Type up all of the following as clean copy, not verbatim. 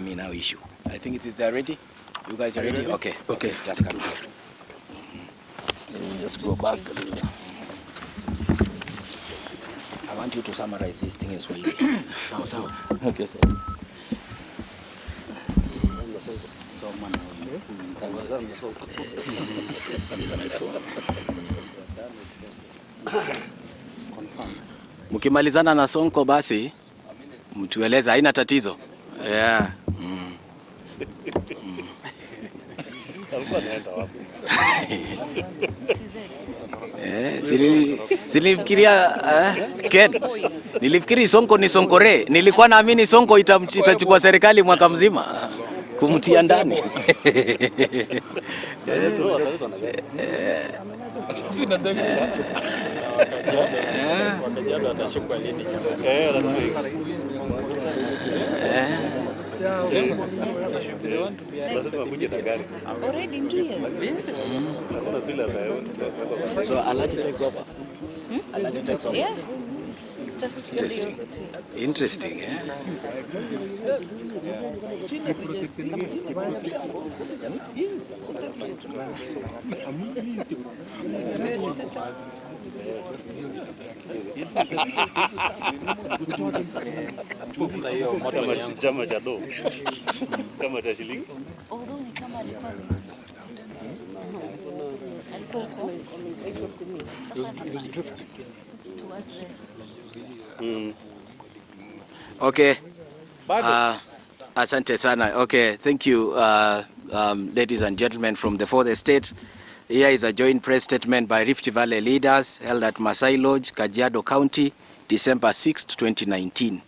me now issue. I think it is there ready. You guys are ready? Okay. Okay. Just come here. Just go back. I want you to summarize this thing as well. Okay, sir. Mkimalizana na Sonko basi mtueleze, haina tatizo. Yeah. Nilifikiria Ken, nilifikiri Sonko ni Sonkore. Nilikuwa naamini Sonko itachukua serikali mwaka mzima kumtia ndani. So Alaji takes over. Alaji takes over. Yeah. Interesting, eh? Chama cha do. Chama cha shilingi. Okay. Asante sana. Okay, thank you, ladies and gentlemen from the fourth estate. Here is a joint press statement by Rift Valley leaders held at Masai Lodge, Kajiado County, December 6, 2019.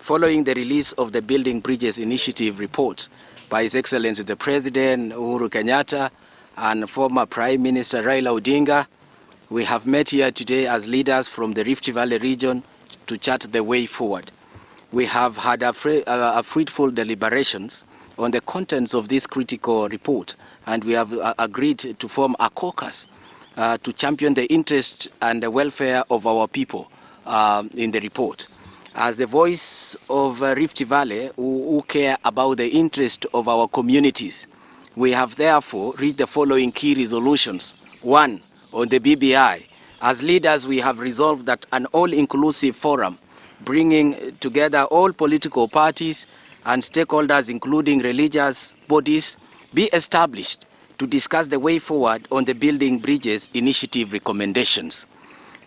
Following the release of the Building Bridges Initiative report by His Excellency the President Uhuru Kenyatta and former Prime Minister Raila Odinga, we have met here today as leaders from the Rift Valley region to chart the way forward. We have had a fruitful deliberations on the contents of this critical report, and we have agreed to form a caucus to champion the interest and the welfare of our people in the report. As the voice of Rift Valley who care about the interest of our communities, we have therefore read the following key resolutions. 1. On the BBI. As leaders, we have resolved that an all-inclusive forum bringing together all political parties and stakeholders, including religious bodies, be established to discuss the way forward on the Building Bridges Initiative recommendations.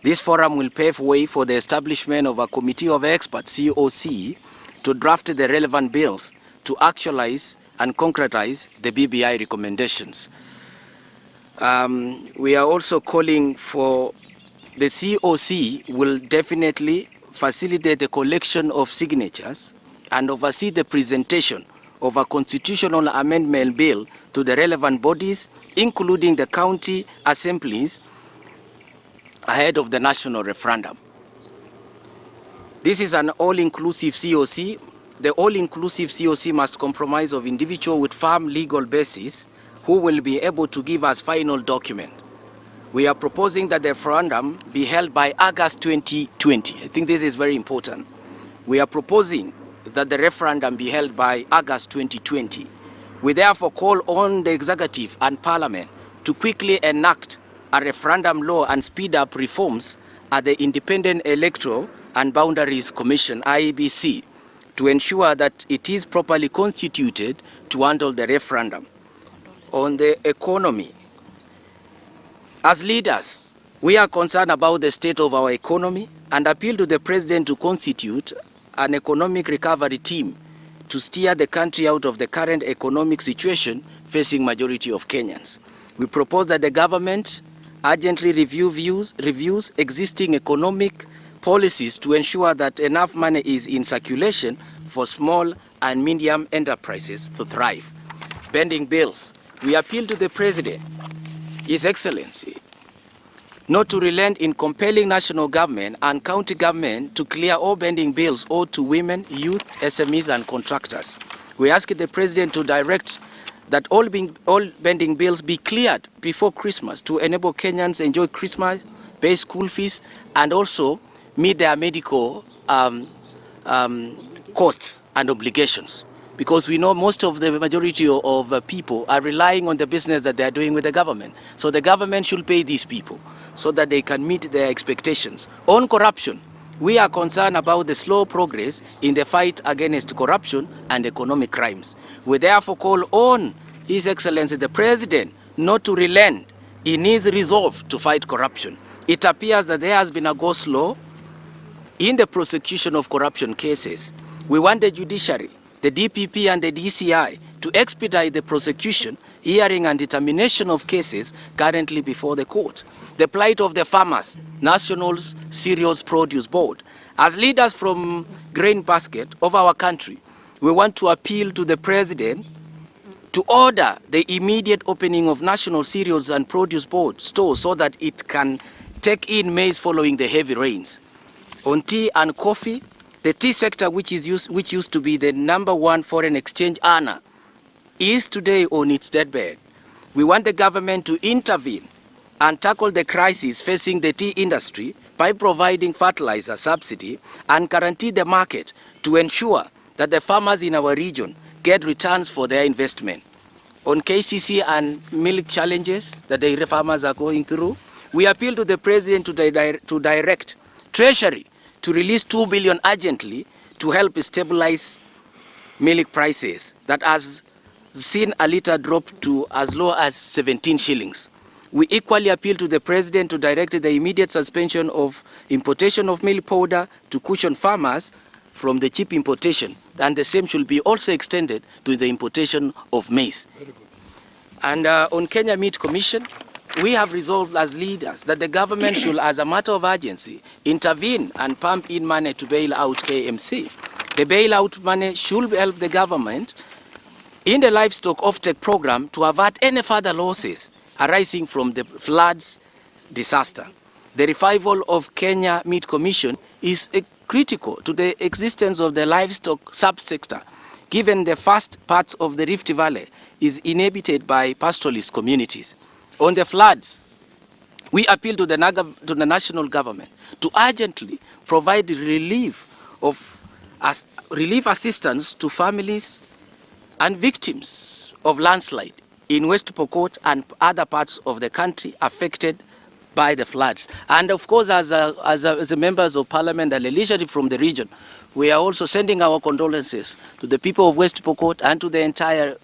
This forum will pave way for the establishment of a committee of experts, COC, to draft the relevant bills to actualize and concretize the BBI recommendations. We are also calling for the COC will definitely facilitate the collection of signatures and oversee the presentation of a constitutional amendment bill to the relevant bodies, including the county assemblies, ahead of the national referendum. This is an all-inclusive COC. The all-inclusive COC must comprise of individuals with firm legal basis who will be able to give us final document. We are proposing that the referendum be held by August 2020. I think this is very important. We are proposing that the referendum be held by August 2020. We therefore call on the executive and parliament to quickly enact a referendum law and speed up reforms at the Independent Electoral and Boundaries Commission, IEBC, to ensure that it is properly constituted to handle the referendum. On the economy, as leaders, we are concerned about the state of our economy and appeal to the President to constitute an economic recovery team to steer the country out of the current economic situation facing majority of Kenyans. We propose that the government urgently reviews existing economic policies to ensure that enough money is in circulation for small and medium enterprises to thrive. Pending bills, we appeal to the President, His Excellency, not to relent in compelling national government and county government to clear all pending bills owed to women, youth, SMEs and contractors. We ask the President to direct that all pending bills be cleared before Christmas to enable Kenyans enjoy Christmas, pay school fees, and also meet their medical costs and obligations, because we know most of the majority of people are relying on the business that they are doing with the government. So the government should pay these people so that they can meet their expectations. On corruption, we are concerned about the slow progress in the fight against corruption and economic crimes. We therefore call on His Excellency the President not to relent in his resolve to fight corruption. It appears that there has been a go-slow in the prosecution of corruption cases. We want the judiciary, the DPP and the DCI to expedite the prosecution, hearing and determination of cases currently before the court. The plight of the farmers, National Cereals Produce Board. As leaders from grain basket of our country, we want to appeal to the President to order the immediate opening of National Cereals and Produce Board stores so that it can take in maize following the heavy rains. On tea and coffee, the tea sector, which used to be the #1 foreign exchange earner, is today on its deathbed. We want the government to intervene and tackle the crisis facing the tea industry by providing fertilizer subsidy and guarantee the market to ensure that the farmers in our region get returns for their investment. On KCC and milk challenges that the farmers are going through, we appeal to the President to direct Treasury to release 2 billion urgently to help stabilize milk prices that has seen a litre drop to as low as 17 shillings. We equally appeal to the President to direct the immediate suspension of importation of milk powder to cushion farmers from the cheap importation, and the same should be also extended to the importation of maize. And on Kenya Meat Commission, we have resolved as leaders that the government should, as a matter of urgency, intervene and pump in money to bail out KMC. The bailout money should help the government in the livestock offtake program to avert any further losses arising from the floods disaster. The revival of Kenya Meat Commission is critical to the existence of the livestock subsector, given the vast parts of the Rift Valley is inhabited by pastoralist communities. On the floods, we appeal to the national government to urgently provide relief assistance to families and victims of landslide in West Pokot and other parts of the country affected by the floods. And of course, as the members of parliament and the leadership from the region, we are also sending our condolences to the people of West Pokot and to the entire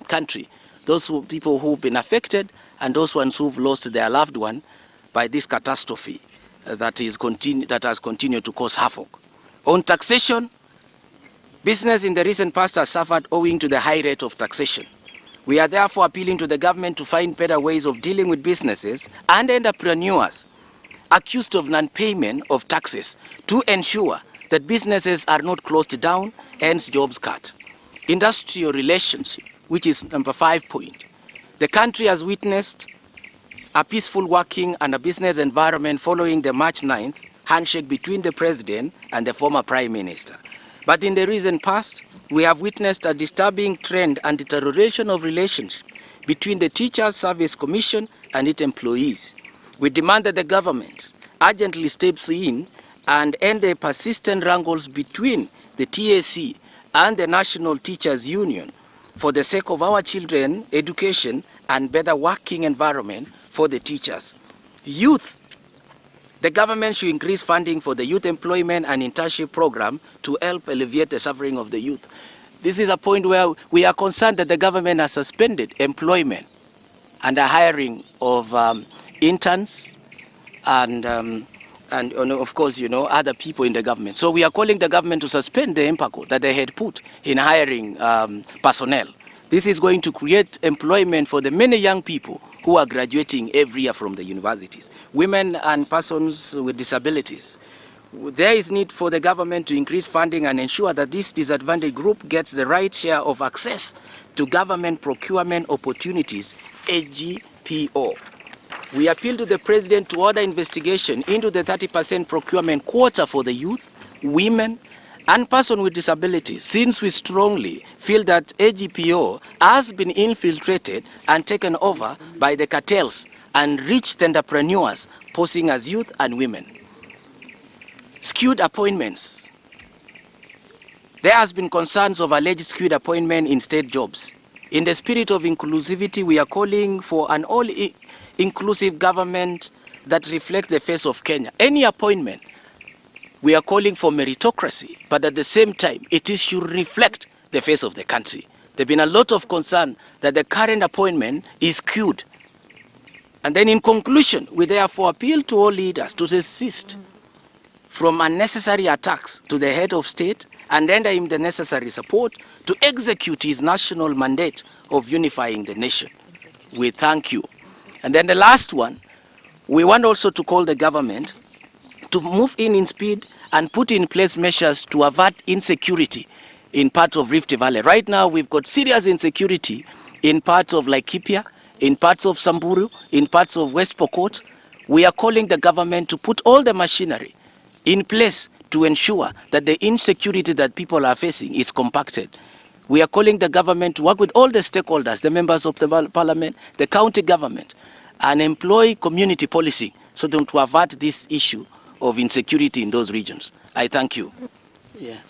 country, those people who've been affected and those ones who've lost their loved one by this catastrophe that has continued to cause havoc. On taxation, business in the recent past has suffered owing to the high rate of taxation. We are therefore appealing to the government to find better ways of dealing with businesses and entrepreneurs accused of non-payment of taxes to ensure that businesses are not closed down, hence jobs cut. Industrial relationship, which is number 5 point. The country has witnessed a peaceful working and a business environment following the March 9th handshake between the President and the former Prime Minister. But in the recent past, we have witnessed a disturbing trend and deterioration of relations between the Teachers Service Commission and its employees. We demand that the government urgently steps in and end the persistent wrangles between the TAC and the National Teachers Union for the sake of our children, education, and better working environment for the teachers. Youth. The government should increase funding for the youth employment and internship program to help alleviate the suffering of the youth. This is a point where we are concerned that the government has suspended employment and the hiring of interns and of course, other people in the government. So we are calling the government to suspend the embargo that they had put in hiring personnel. This is going to create employment for the many young people who are graduating every year from the universities. Women and persons with disabilities. There is need for the government to increase funding and ensure that this disadvantaged group gets the right share of access to government procurement opportunities, AGPO. We appeal to the President to order investigation into the 30% procurement quota for the youth, women, and persons with disabilities, since we strongly feel that AGPO has been infiltrated and taken over by the cartels and rich entrepreneurs posing as youth and women. Skewed appointments. There has been concerns of alleged skewed appointment in state jobs. In the spirit of inclusivity, we are calling for an all-inclusive government that reflects the face of Kenya. Any appointment, we are calling for meritocracy, but at the same time, should reflect the face of the country. There have been a lot of concern that the current appointment is skewed. And then in conclusion, we therefore appeal to all leaders to desist from unnecessary attacks to the head of state and render him the necessary support to execute his national mandate of unifying the nation. We thank you. And then the last one, we want also to call the government to move in speed and put in place measures to avert insecurity in parts of Rift Valley. Right now, we've got serious insecurity in parts of Laikipia, in parts of Samburu, in parts of West Pokot. We are calling the government to put all the machinery in place to ensure that the insecurity that people are facing is compacted. We are calling the government to work with all the stakeholders, the members of the parliament, the county government, and employ community policing so that to avert this issue of insecurity in those regions. I thank you. Yeah.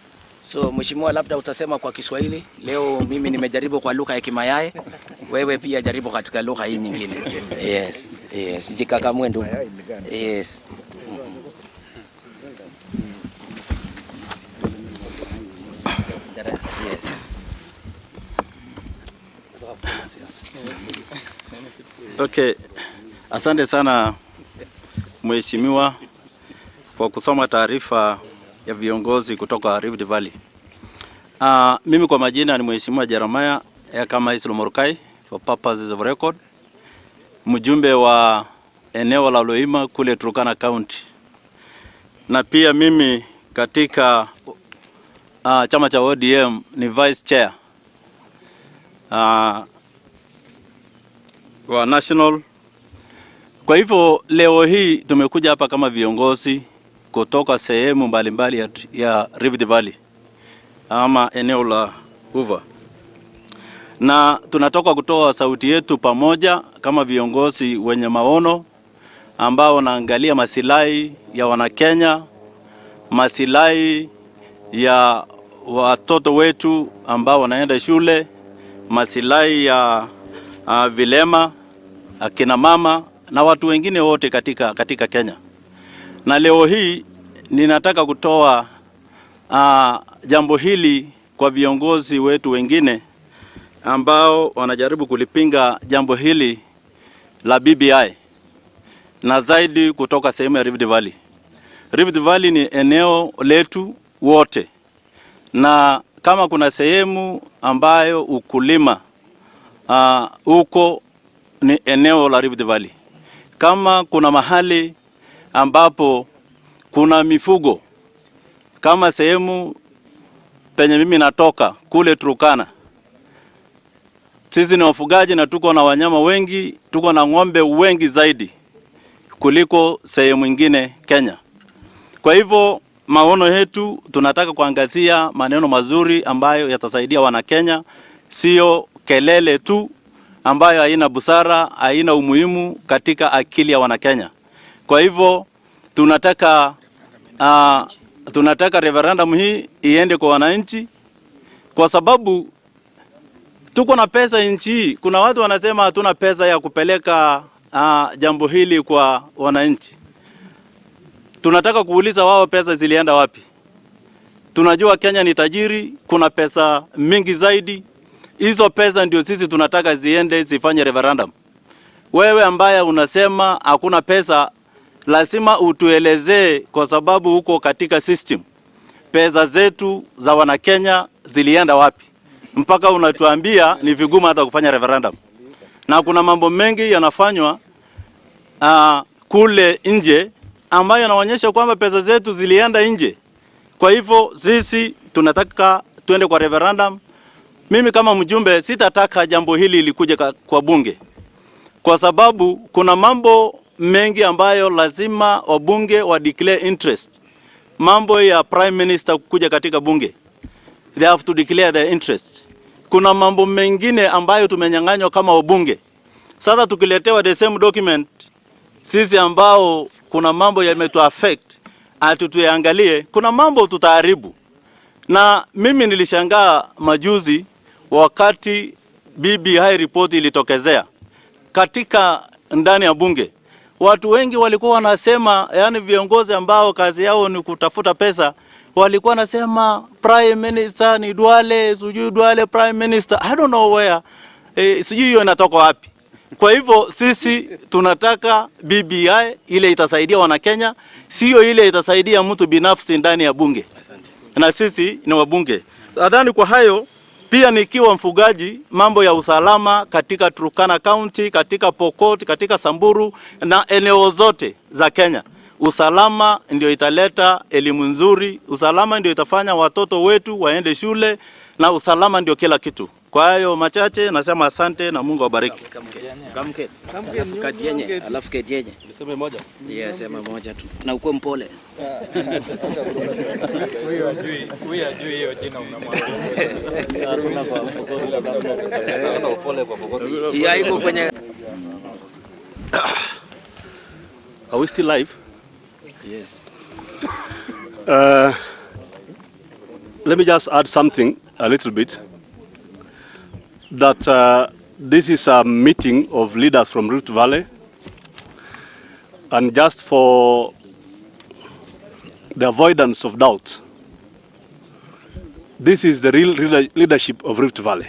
So, Mheshimiwa, labda utasema kwa Kiswahili. Leo mimi nimejaribu kwa lugha ya Kimayae. Wewe pia jaribu katika lugha hii nyingine. Yes. Yes. Jikakamue ndugu. Yes. Yes. Okay. Asante sana Mheshimiwa kwa kusoma taarifa ya viongozi kutoka Rift Valley. Mimi kwa majina ni Mheshimiwa Jeremiah kama Islomorkai for purposes of record. Mjumbe wa eneo la Loima kule Turkana County. Na pia mimi katika chama cha ODM ni vice chair wa national. Kwa hivyo leo hii tumekuja hapa kama viongozi kutoka sehemu mbalimbali ya Rift Valley ama eneo la Uva, na tunatoka kutoa sauti yetu pamoja kama viongozi wenye maono ambao wanaangalia masilahi ya Wanakenya, masilahi ya watoto wetu ambao wanaenda shule, masilahi ya vilema, akina mama na watu wengine wote katika Kenya. Na leo hii ninataka kutoa jambo hili kwa viongozi wetu wengine ambao wanajaribu kulipinga jambo hili la BBI, na zaidi kutoka sehemu ya Rift Valley. Rift Valley ni eneo letu wote, na kama kuna sehemu ambayo ukulima huko ni eneo la Rift Valley. Kama kuna mahali ambapo kuna mifugo kama sehemu penye mimi natoka kule Turkana, sisi ni wafugaji na tuko na wanyama wengi, tuko na ng'ombe wengi zaidi kuliko sehemu nyingine Kenya. Kwa hivyo maono yetu tunataka kuangazia maneno mazuri ambayo yatasaidia wana Kenya, sio kelele tu ambayo haina busara, haina umuhimu katika akili ya wana Kenya. Kwa hivyo tunataka referendum hii iende kwa wananchi, kwa sababu tuko na pesa nchi hii. Kuna watu wanasema hatuna pesa ya kupeleka jambo hili kwa wananchi. Tunataka kuuliza wao pesa zilienda wapi? Tunajua Kenya ni tajiri, kuna pesa mingi zaidi. Hizo pesa ndio sisi tunataka ziende zifanye referendum. Wewe ambaye unasema hakuna pesa, lazima utuelezee, kwa sababu huko katika system pesa zetu za wana Kenya zilienda wapi mpaka unatuambia ni vigumu hata kufanya referendum. Na kuna mambo mengi yanafanywa kule nje ambayo yanaonyesha kwamba pesa zetu zilienda nje. Kwa hivyo sisi tunataka tuende kwa referendum. Mimi kama mjumbe sitataka jambo hili likuje kwa bunge, kwa sababu kuna mambo mengi ambayo lazima wabunge wa declare interest. Mambo ya prime minister kuja katika bunge, they have to declare their interest. Kuna mambo mengine ambayo tumenyang'anywa kama wabunge. Sasa tukiletewa the same document, sisi ambao kuna mambo yametu affect atutuangalie, kuna mambo tutaharibu. Na mimi nilishangaa majuzi wakati BBI report ilitokezea katika ndani ya bunge. Watu wengi walikuwa wanasema, yani viongozi ambao kazi yao ni kutafuta pesa, walikuwa wanasema prime minister ni Duale, sijui Duale prime minister. I don't know where. Sijui hiyo inatoka wapi. Kwa hivyo sisi tunataka BBI ile itasaidia Wanakenya, sio ile itasaidia mtu binafsi ndani ya bunge. Na sisi ni wabunge. Nadhani kwa hayo pia nikiwa mfugaji, mambo ya usalama katika Turkana County, katika Pokot, katika Samburu na eneo zote za Kenya. Usalama ndio italeta elimu nzuri, usalama ndio itafanya watoto wetu waende shule, na usalama ndio kila kitu. Kwa hayo machache nasema asante na Mungu awabariki. Alafu ketienye. Niseme moja. Yes, sema moja tu. Na uko mpole. Huyu ajui hiyo jina unamwambia. Hakuna kwa upole kwa Pokot. Ya iko kwenye. Are we still live? Yes. Let me just add something a little bit. That this is a meeting of leaders from Rift Valley, and just for the avoidance of doubt, this is the real leadership of Rift Valley.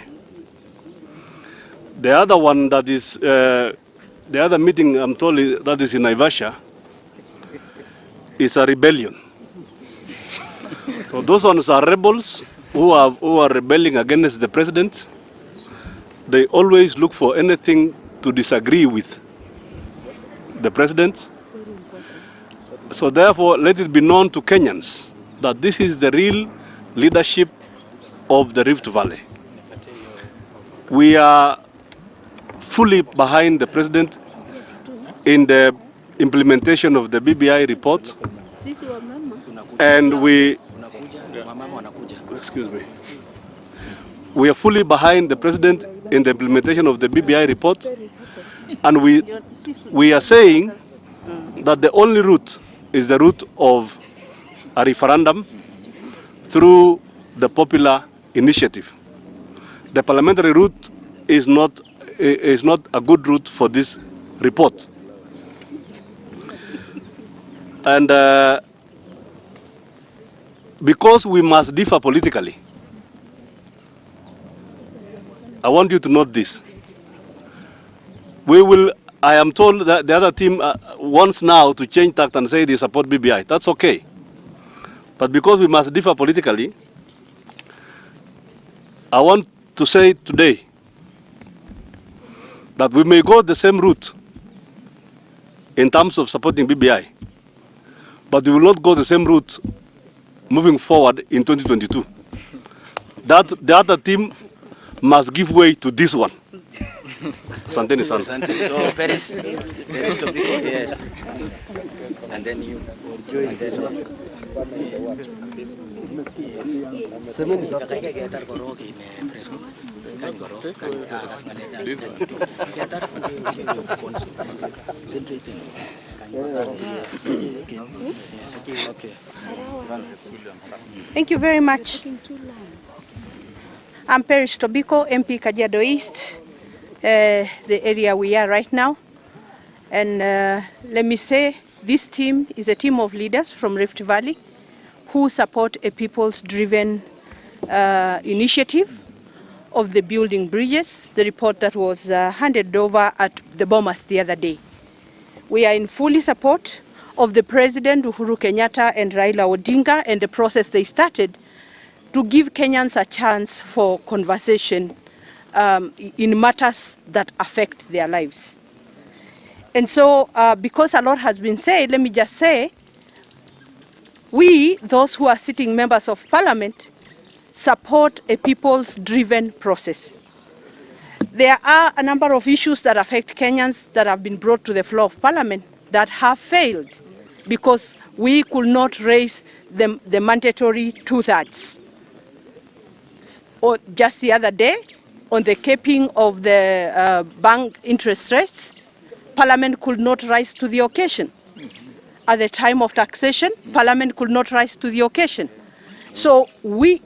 The other one that is, the other meeting I'm told that is in Naivasha is a rebellion. So those ones are rebels who are rebelling against the president. They always look for anything to disagree with the president. So therefore, let it be known to Kenyans that this is the real leadership of the Rift Valley. We are fully behind the president in the implementation of the BBI report, and excuse me, we are fully behind the president in the implementation of the BBI report, and we are saying that the only route is the route of a referendum through the popular initiative. The parliamentary route is not a good route for this report. And because we must differ politically, I want you to note this. I am told that the other team wants now to change tact and say they support BBI. That's okay. But because we must differ politically, I want to say today that we may go the same route in terms of supporting BBI, but we will not go the same route moving forward in 2022. That the other team must give way to this one. Santeni sana. So Paris to be, yes. And then you. And then Thank you very much. I'm Paris Tobiko, MP Kajiado East, the area we are right now. And let me say, this team is a team of leaders from Rift Valley who support a people's-driven initiative of the building bridges, the report that was handed over at the Bomas the other day. We are in fully support of the President Uhuru Kenyatta and Raila Odinga and the process they started to give Kenyans a chance for conversation in matters that affect their lives. And so, because a lot has been said, let me just say, we, those who are sitting members of Parliament, support a people's-driven process. There are a number of issues that affect Kenyans that have been brought to the floor of Parliament that have failed because we could not raise the mandatory two-thirds. Or just the other day, on the capping of the bank interest rates, Parliament could not rise to the occasion. At the time of taxation, Parliament could not rise to the occasion. So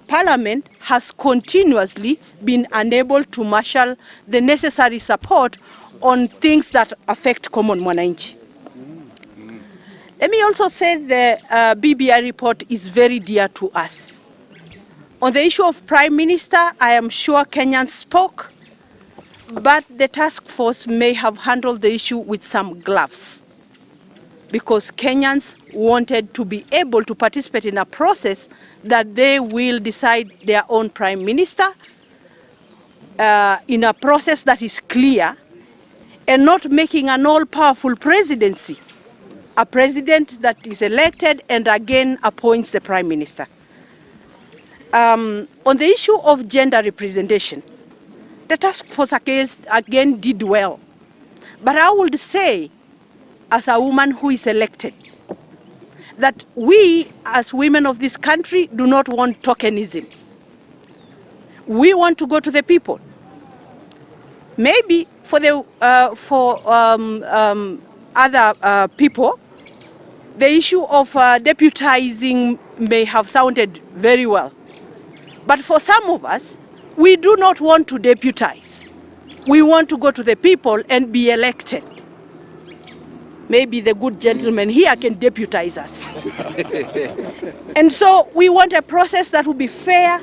Parliament has continuously been unable to marshal the necessary support on things that affect common mwananchi. Let me also say the BBI report is very dear to us. On the issue of Prime Minister, I am sure Kenyans spoke, but the task force may have handled the issue with some gloves, because Kenyans wanted to be able to participate in a process that they will decide their own Prime Minister in a process that is clear, and not making an all-powerful presidency, a president that is elected and again appoints the Prime Minister. On the issue of gender representation, the task force again did well. But I would say, as a woman who is elected, that we as women of this country do not want tokenism. We want to go to the people. Maybe for other people, the issue of deputizing may have sounded very well. But for some of us, we do not want to deputize. We want to go to the people and be elected. Maybe the good gentleman here can deputize us. And so we want a process that will be fair,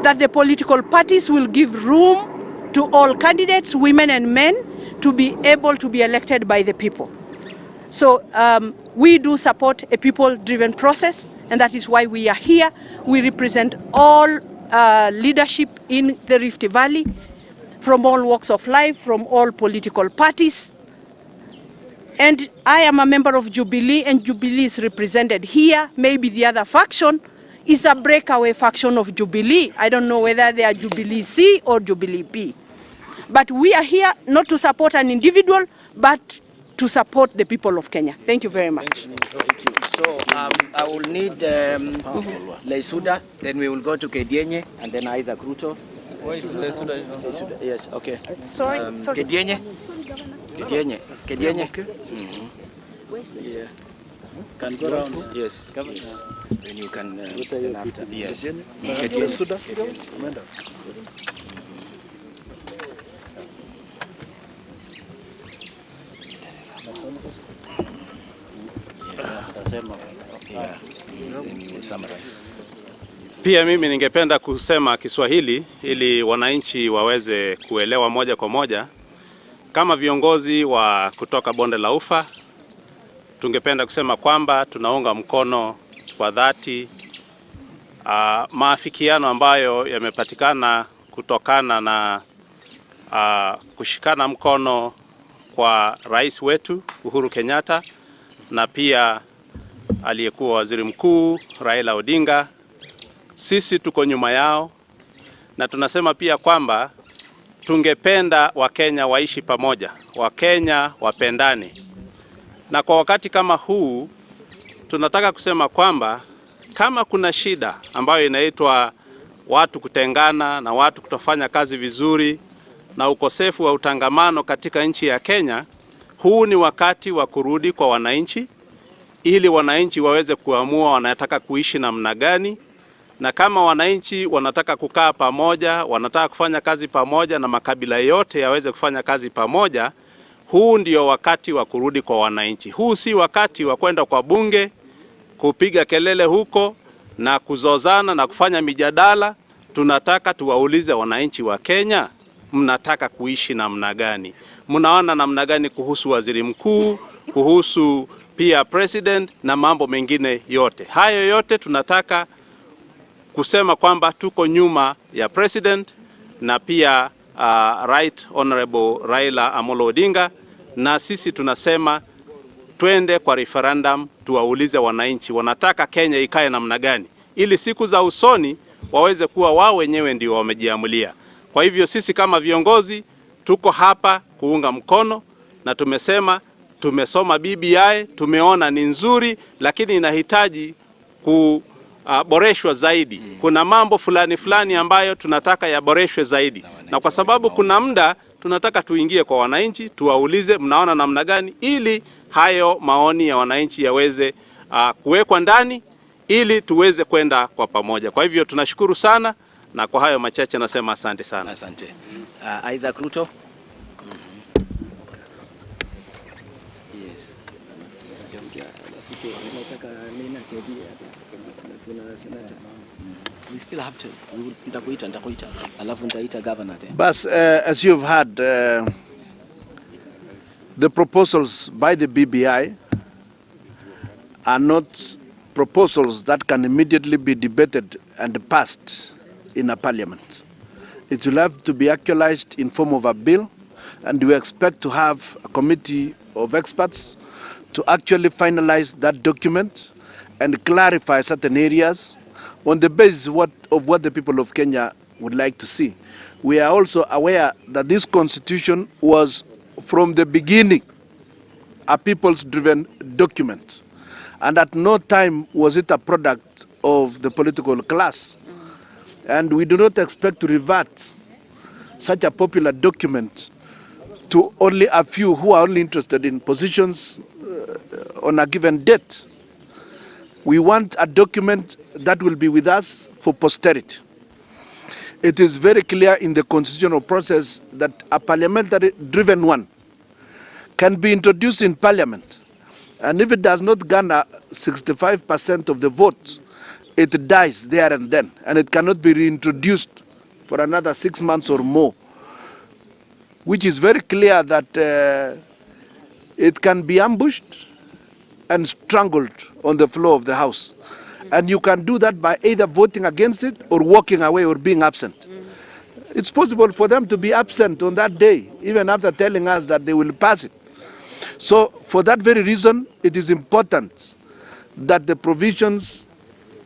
that the political parties will give room to all candidates, women and men, to be able to be elected by the people. So we do support a people-driven process, and that is why we are here. We represent all leadership in the Rift Valley, from all walks of life, from all political parties. And I am a member of Jubilee, and Jubilee is represented here. Maybe the other faction is a breakaway faction of Jubilee. I don't know whether they are Jubilee C or Jubilee B. But we are here not to support an individual, but to support the people of Kenya. Thank you very much. Thank you. So I will need Leisuda, then we will go to Kedienye, and then Isaac Ruto. Leisuda, yes, okay. Sorry. Kedienye? Kedienye. Okay. Yeah. Can go around? Yes. Then you can then after. Yes. Kedienye. Pia mimi ningependa kusema Kiswahili ili wananchi waweze kuelewa moja kwa moja. Kama viongozi wa kutoka Bonde la Ufa, tungependa kusema kwamba tunaunga mkono kwa dhati maafikiano ambayo yamepatikana kutokana na kushikana mkono kwa rais wetu Uhuru Kenyatta na pia aliyekuwa waziri mkuu Raila Odinga. Sisi tuko nyuma yao, na tunasema pia kwamba tungependa Wakenya waishi pamoja, Wakenya wapendane. Na kwa wakati kama huu tunataka kusema kwamba kama kuna shida ambayo inaitwa watu kutengana na watu kutofanya kazi vizuri na ukosefu wa utangamano katika nchi ya Kenya, huu ni wakati wa kurudi kwa wananchi ili wananchi waweze kuamua wanataka kuishi namna gani. Na kama wananchi wanataka kukaa pamoja, wanataka kufanya kazi pamoja na makabila yote yaweze kufanya kazi pamoja, huu ndio wakati wa kurudi kwa wananchi. Huu si wakati wa kwenda kwa bunge kupiga kelele huko na kuzozana na kufanya mijadala. Tunataka tuwaulize wananchi wa Kenya, mnataka kuishi namna gani? Mnaona namna gani kuhusu waziri mkuu, kuhusu pia president na mambo mengine yote? Hayo yote tunataka kusema kwamba tuko nyuma ya president na pia Right Honorable Raila Amolo Odinga, na sisi tunasema twende kwa referendum, tuwaulize wananchi wanataka Kenya ikae namna gani, ili siku za usoni waweze kuwa wao wenyewe ndio wamejiamulia. Kwa hivyo sisi kama viongozi tuko hapa kuunga mkono, na tumesema tumesoma BBI, tumeona ni nzuri, lakini inahitaji kuboreshwa zaidi. Kuna mambo fulani ambayo tunataka yaboreshwe zaidi, na kwa sababu kuna muda tunataka tuingie kwa wananchi, tuwaulize mnaona namna gani, ili hayo maoni ya wananchi yaweze kuwekwa ndani, ili tuweze kwenda kwa pamoja. Kwa hivyo tunashukuru sana, na kwa hayo machache nasema asante sana. Asante. Isaac Ruto. We still have to. Nitakuita. Alafu nitaita governor then. But as you've heard, the proposals by the BBI are not proposals that can immediately be debated and passed in a parliament. It will have to be actualized in form of a bill, and we expect to have a committee of experts to actually finalize that document and clarify certain areas on the basis of what the people of Kenya would like to see. We are also aware that this constitution was from the beginning a people's-driven document, and at no time was it a product of the political class. And we do not expect to revert such a popular document to only a few who are only interested in positions on a given date. We want a document that will be with us for posterity. It is very clear in the constitutional process that a parliamentary-driven one can be introduced in parliament, and if it does not garner 65% of the votes, it dies there and then, and it cannot be reintroduced for another 6 months or more, which is very clear that it can be ambushed and strangled on the floor of the House. And you can do that by either voting against it or walking away or being absent. It's possible for them to be absent on that day, even after telling us that they will pass it. So for that very reason, it is important that the provisions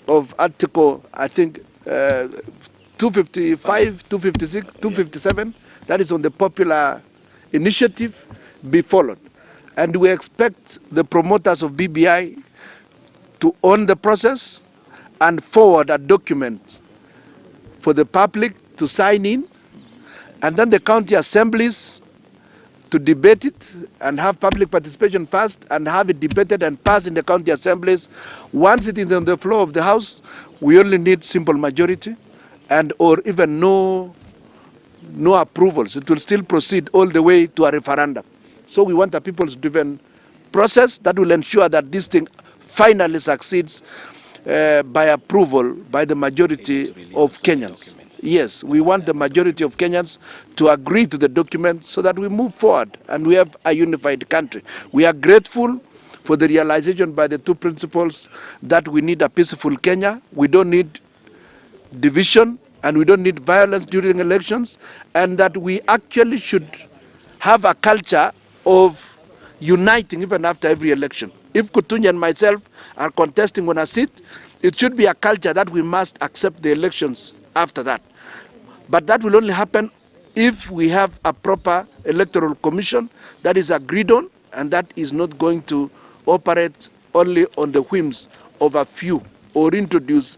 of Article, I think, 255, 256, 257, that is on the popular initiative, be followed. And we expect the promoters of BBI to own the process and forward a document for the public to sign in, and then the county assemblies to debate it and have public participation first, and have it debated and passed in the county assemblies. Once it is on the floor of the House, we only need simple majority and or even no approvals. It will still proceed all the way to a referendum. So we want a people's-driven process that will ensure that this thing finally succeeds by approval by the majority of Kenyans. Yes, we want the majority of Kenyans to agree to the document so that we move forward and we have a unified country. We are grateful for the realization by the two principles that we need a peaceful Kenya. We don't need division and we don't need violence during elections, and that we actually should have a culture of uniting even after every election. If Kutunya and myself are contesting on a seat, it should be a culture that we must accept the elections after that. But that will only happen if we have a proper electoral commission that is agreed on, and that is not going to operate only on the whims of a few or introduce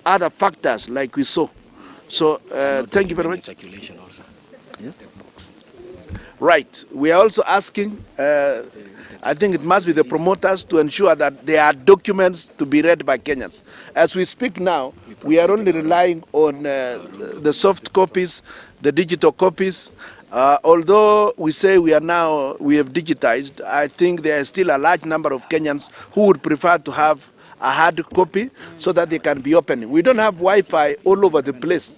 other factors like we saw. So thank you very much. Circulation also. Yeah? Right. We are also asking, I think it must be the promoters to ensure that there are documents to be read by Kenyans. As we speak now, we are only relying on the soft copies, the digital copies. Although we say we have digitized, I think there is still a large number of Kenyans who would prefer to have a hard copy so that they can be opening. We don't have Wi-Fi all over the place.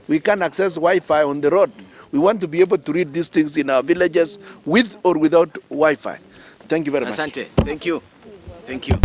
We can't access Wi-Fi on the road. We want to be able to read these things in our villages with or without Wi-Fi. Thank you very much. Asante. Thank you. Thank you.